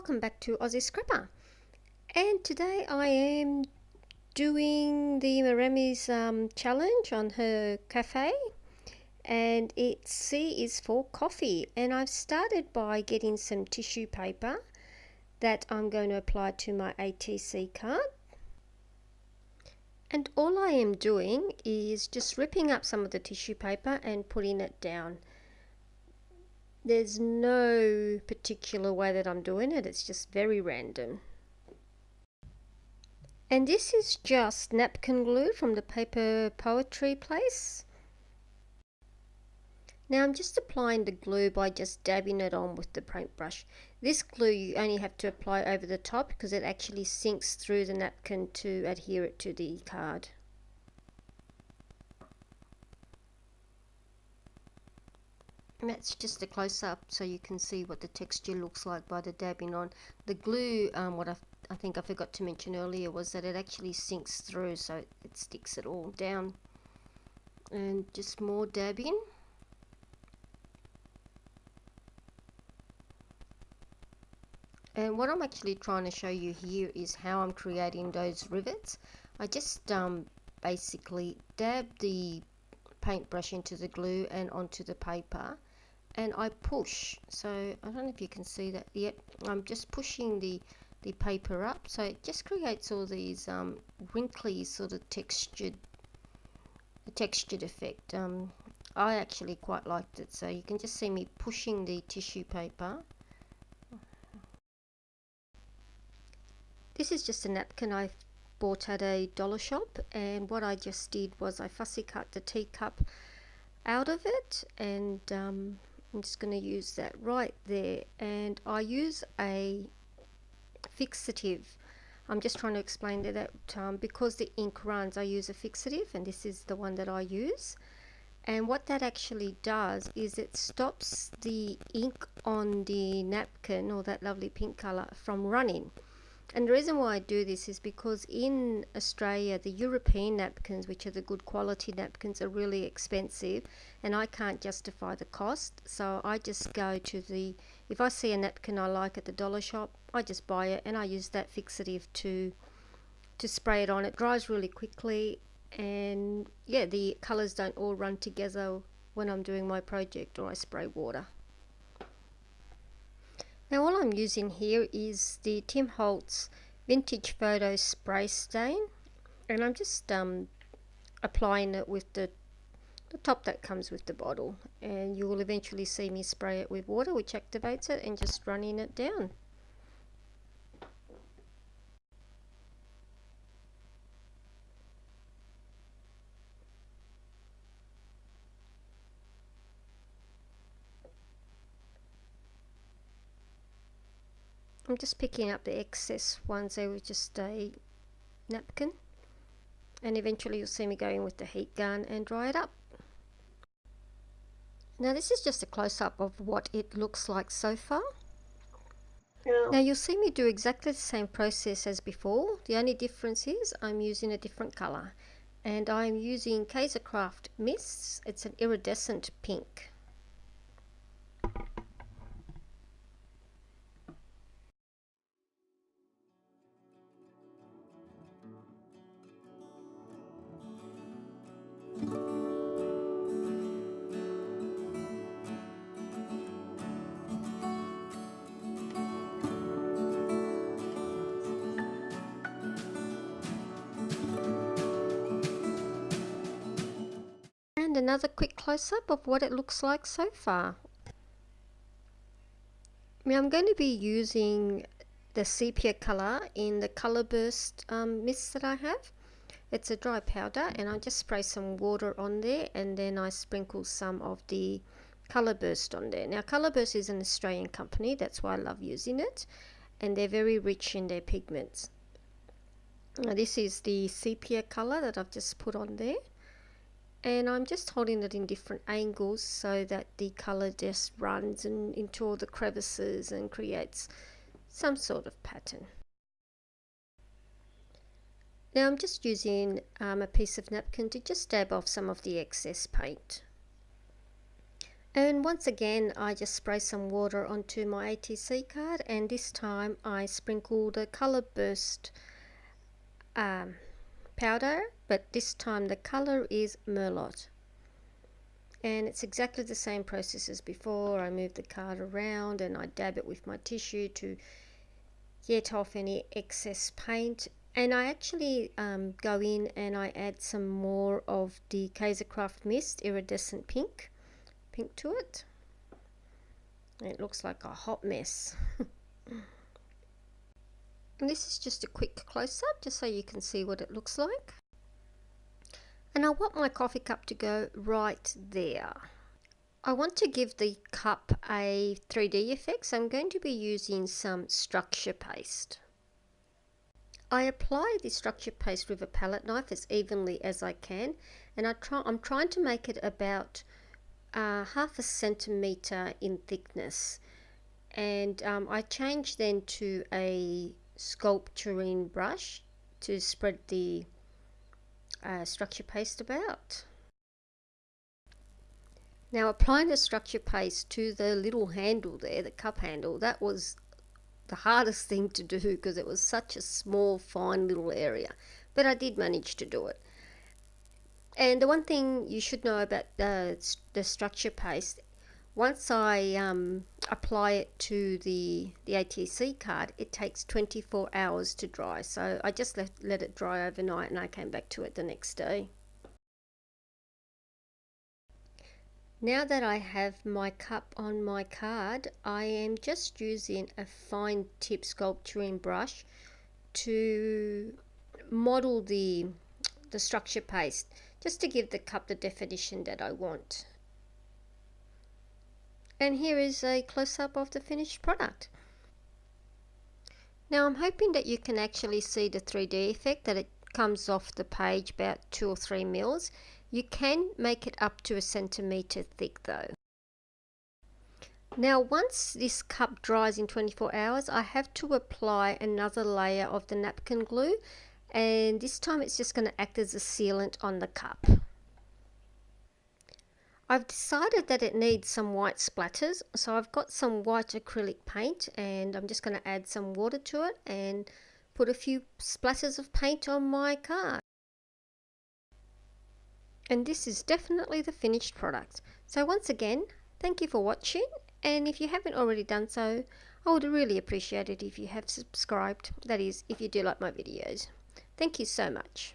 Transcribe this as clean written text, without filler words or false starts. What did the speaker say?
welcome back to Aussie Scrapper. And today I am doing the Maremi's challenge on her cafe, and it's C is for coffee. And I've started by getting some tissue paper that I'm going to apply to my ATC card. And all I am doing is just ripping up some of the tissue paper and putting it down. There's no particular way that I'm doing it, it's just very random. And this is just napkin glue from the Paper Poetry place. Now I'm just applying the glue by just dabbing it on with the paintbrush. This glue you only have to apply over the top because it actually sinks through the napkin to adhere it to the card. And that's just a close-up so you can see what the texture looks like by the dabbing on. The glue, what I think I forgot to mention earlier was that it actually sinks through, so it sticks it all down. And just more dabbing. And what I'm actually trying to show you here is how I'm creating those rivets. I just basically dab the paintbrush into the glue and onto the paper, and I push. So I don't know if you can see that yet. I'm just pushing the paper up, so it just creates all these wrinkly sort of textured effect. I actually quite liked it, so you can just see me pushing the tissue paper. This is just a napkin I bought at a dollar shop, and what I just did was I fussy cut the teacup out of it, and I'm just going to use that right there. And I use a fixative. I'm just trying to explain that because the ink runs, I use a fixative, and this is the one that I use. And what that actually does is it stops the ink on the napkin, or that lovely pink color, from running. And the reason why I do this is because in Australia, the European napkins, which are the good quality napkins, are really expensive, and I can't justify the cost. So I just go to if I see a napkin I like at the dollar shop, I just buy it, and I use that fixative to spray it on. It dries really quickly, and yeah, the colors don't all run together when I'm doing my project or I spray water. Now all I'm using here is the Tim Holtz Vintage Photo Spray Stain, and I'm just applying it with the top that comes with the bottle, and you will eventually see me spray it with water, which activates it, and just running it down. I'm just picking up the excess ones. They were just a napkin, and eventually you'll see me going with the heat gun and dry it up. Now this is just a close-up of what it looks like so far. Now you'll see me do exactly the same process as before. The only difference is I'm using a different color, and I'm using Kaisercraft Mists. It's an iridescent pink. And another quick close-up of what it looks like so far. Now I'm going to be using the sepia color in the color burst mist that I have. It's a dry powder, and I just spray some water on there, and then I sprinkle some of the color burst on there. Now color burst is an Australian company, that's why I love using it, and they're very rich in their pigments. Now this is the sepia color that I've just put on there, and I'm just holding it in different angles so that the color just runs into all the crevices and creates some sort of pattern. Now I'm just using a piece of napkin to just dab off some of the excess paint. And once again, I just spray some water onto my ATC card, and this time I sprinkle the Colour Burst powder, but this time the colour is Merlot. And it's exactly the same process as before. I move the card around and I dab it with my tissue to get off any excess paint. And I actually go in and I add some more of the Kaisercraft Mist Iridescent Pink to it. It looks like a hot mess. And this is just a quick close-up just so you can see what it looks like. And I want my coffee cup to go right there. I want to give the cup a 3D effect, so I'm going to be using some structure paste. I apply the structure paste with a palette knife as evenly as I can, and I'm trying to make it about half a centimetre in thickness. And I change then to a sculpturing brush to spread the structure paste about. Now, applying the structure paste to the little handle there, the cup handle, that was the hardest thing to do because it was such a small, fine little area. But I did manage to do it. And the one thing you should know about the structure paste, once I apply it to the ATC card, it takes 24 hours to dry. So I just let it dry overnight and I came back to it the next day. Now that I have my cup on my card, I am just using a fine tip sculpturing brush to model the structure paste, just to give the cup the definition that I want. And here is a close-up of the finished product. Now I'm hoping that you can actually see the 3D effect, that it comes off the page about 2 or 3 mils. You can make it up to a centimetre thick though. Now once this cup dries in 24 hours, I have to apply another layer of the napkin glue, and this time it's just going to act as a sealant on the cup. I've decided that it needs some white splatters, so I've got some white acrylic paint and I'm just going to add some water to it and put a few splatters of paint on my card. And this is definitely the finished product. So once again, thank you for watching, and if you haven't already done so, I would really appreciate it if you have subscribed, that is, if you do like my videos. Thank you so much.